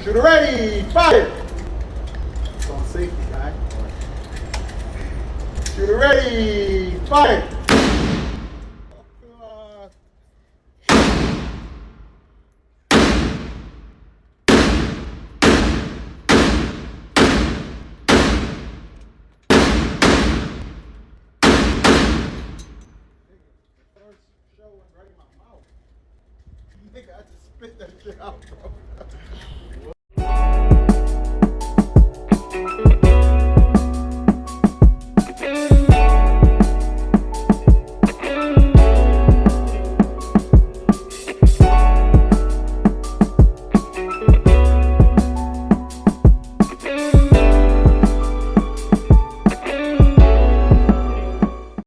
Shooter ready, fire! It's on safety, guy. Shooter ready, fire! Showing right in my mouth. Nigga, I just spit that shit out, bro.